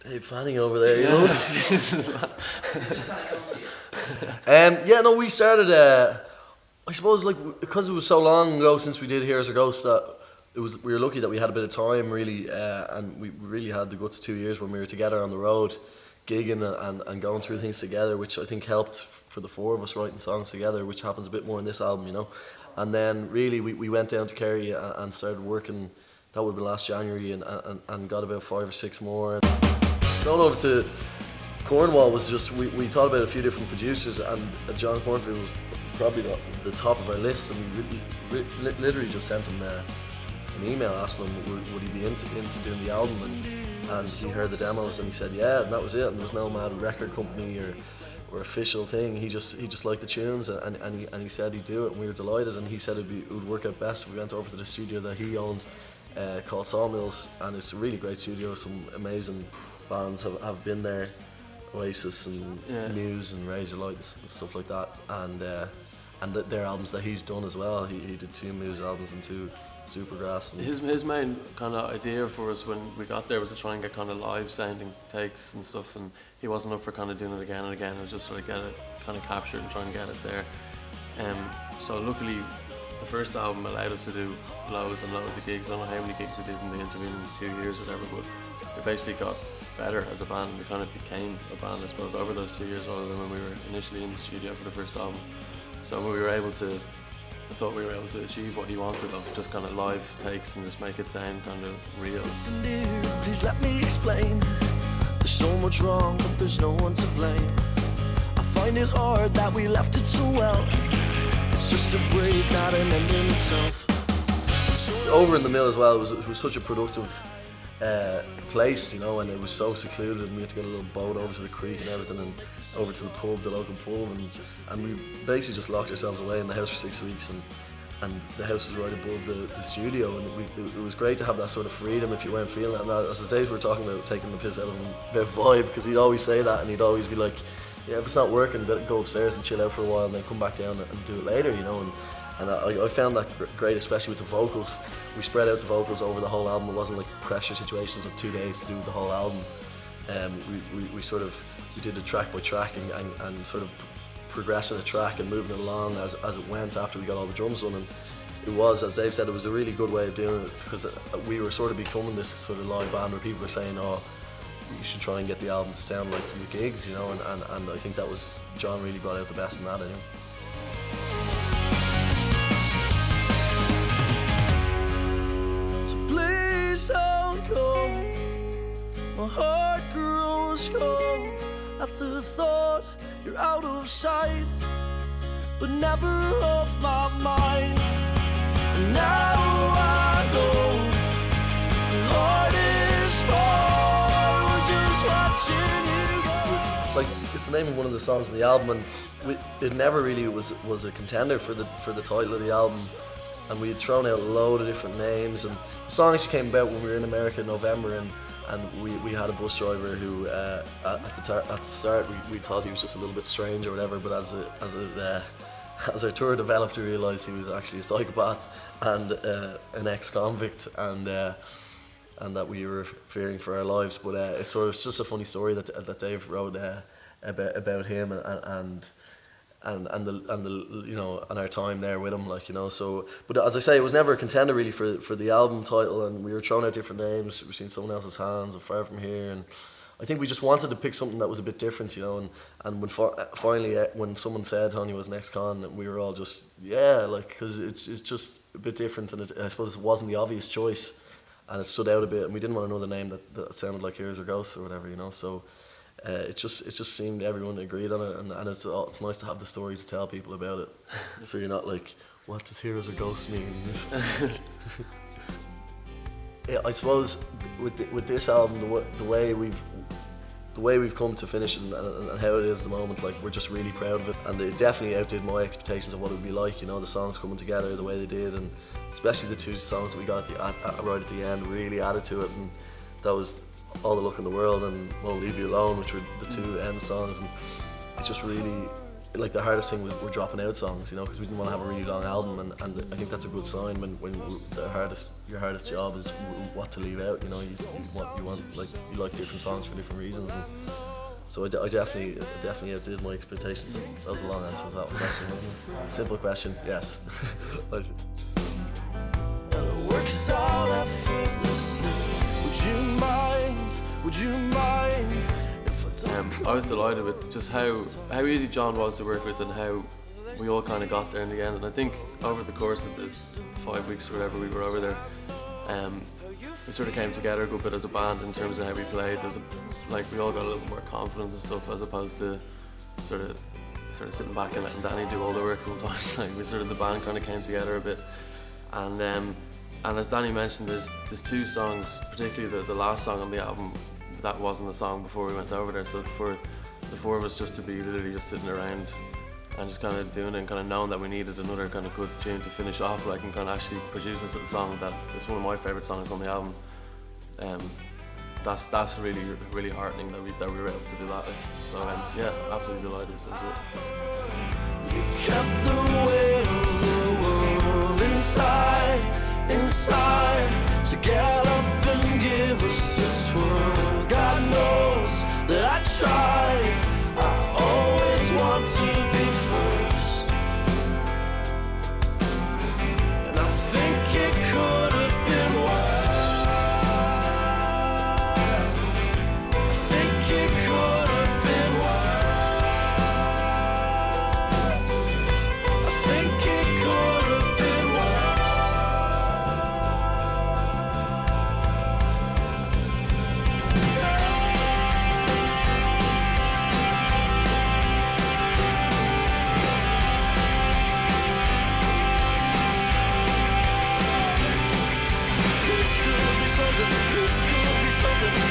Dave Fanning over there, you know. Yeah, no, we started. I suppose because it was so long ago since we did Heroes or Ghosts that we were lucky that we had a bit of time really, and we really had the guts 2 years when we were together on the road, gigging and going through things together, which I think helped for the four of us writing songs together, which happens a bit more in this album, you know. And then really we went down to Kerry and started working. That would have been last January, and got about 5 or 6 more. Going over to Cornwall was just, we thought about a few different producers, and John Cornfield was probably the top of our list, and we literally just sent him an email asking him would he be into doing the album, and he heard the demos and he said yeah, and that was it, and there was no mad record company or official thing. He just liked the tunes, and he said he'd do it, and we were delighted, and he said it would work out best if we went over to the studio that he owns, called Sawmills, and it's a really great studio. Some amazing bands have been there, Oasis and Muse and Razorlight and stuff like that, and their albums that he's done as well. He did 2 Muse albums and 2 Supergrass. And his main kind of idea for us when we got there was to try and get kind of live sounding takes and stuff, and he wasn't up for kind of doing it again and again. It was just sort of get it kind of captured and try and get it there. So luckily the first album allowed us to do loads and loads of gigs. I don't know how many gigs we did in the intervening 2 years or whatever, but we basically got better as a band. We kind of became a band, I suppose, over those 2 years rather than when we were initially in the studio for the first album. So we were able to, I thought we were able to achieve what he wanted of just kind of live takes and just make it sound kind of real. Listen dear, please let me explain. There's so much wrong, but there's no one to blame. I find it hard that we left it so well. It's just a break, not an end in itself. Over in the Mill as well, it was such a productive place, you know, and it was so secluded, and we had to get a little boat over to the creek and everything, and over to the pub, the local pub, and we basically just locked ourselves away in the house for 6 weeks, and the house was right above the studio, and it was great to have that sort of freedom if you weren't feeling it. And as Dave were talking about taking the piss out of him about vibe, because he'd always say that, and he'd always be like, yeah, if it's not working, go upstairs and chill out for a while and then come back down and do it later, you know. And I found that great, especially with the vocals. We spread out the vocals over the whole album. It wasn't like pressure situations of 2 days to do the whole album. We did it track by track and sort of progressing a track and moving it along as it went after we got all the drums done. And it was, as Dave said, it was a really good way of doing it, because we were sort of becoming this sort of live band where people were saying, oh, you should try and get the album to sound like your gigs, you know, and I think that was, John really brought out the best in that, I think. Please don't go. My heart grows cold at the thought you're out of sight, but never off my mind. And now I know the hardest part was just watching you go. Like, it's the name of one of the songs in the album, and it never really was a contender for the title of the album. And we had thrown out a load of different names, and the song actually came about when we were in America in November, and we had a bus driver who at the start we thought he was just a little bit strange or whatever, but as our tour developed, we realised he was actually a psychopath and an ex-convict, and that we were fearing for our lives. But it's just a funny story that Dave wrote about him and the you know, and our time there with him, like, you know. So, but as I say, it was never a contender really for the album title, and we were throwing out different names. We've seen Someone Else's Hands or Far From Here, and I think we just wanted to pick something that was a bit different, you know. And when finally when someone said Honey was next con, we were all just, yeah, like, because it's just a bit different, and I suppose it wasn't the obvious choice, and it stood out a bit, and we didn't want another name that sounded like Heroes or Ghosts or whatever, you know. So. It just seemed everyone agreed on it, and it's nice to have the story to tell people about it. So you're not like, what does Heroes or Ghosts mean? Yeah, I suppose with this album, the way we've come to finish it and how it is at the moment, like, we're just really proud of it, and it definitely outdid my expectations of what it would be like. You know, the songs coming together the way they did, and especially the 2 songs that we got right at the end really added to it, and that was All the Luck in the World and Won't Leave You Alone, which were the 2 end songs, and it just really like the hardest thing were dropping out songs, you know, because we didn't want to have a really long album, and I think that's a good sign when your hardest job is what to leave out, you know. You want like you like different songs for different reasons, and so I definitely outdid my expectations. That was a long answer to that question, wasn't it? Simple question, yes. Works out effortlessly. Would you mind if I don't I was delighted with just how easy John was to work with, and how we all kind of got there in the end. And I think over the course of the 5 weeks or whatever we were over there, we sort of came together a good bit as a band in terms of how we played. Like we all got a little more confidence and stuff, as opposed to sort of sitting back and letting Danny do all the work sometimes. Like the band kind of came together a bit, and as Danny mentioned, there's 2 songs, particularly the last song on the album, that wasn't a song before we went over there. So for the 4 of us just to be literally just sitting around and just kind of doing it, and kind of knowing that we needed another kind of good tune to finish off, like, and kind of actually produce this little song that is one of my favourite songs on the album. That's really, really heartening that we were able to do that. So yeah, absolutely delighted to do it. You kept the weight of the world inside. So get up and give us a twirl. God knows that I try. I always want to be first, and I think it could have been worse. I think it could have been worse. I think it could have been worse.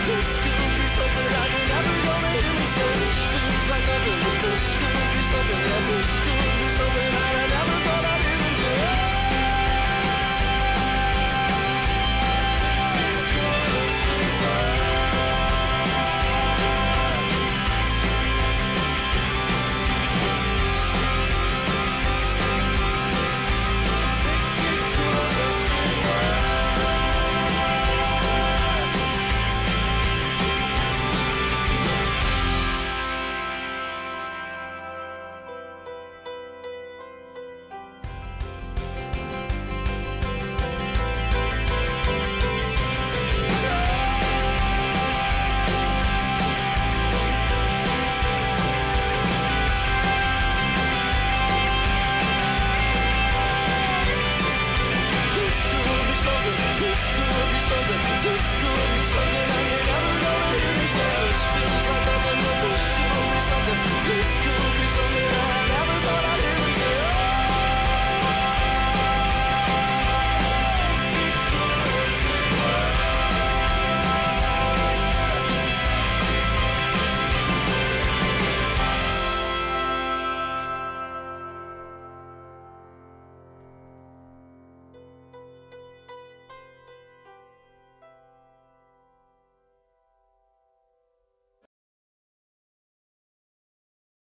This could be something that you're never gonna hear me say. This feels like nothing, but this could be something that this could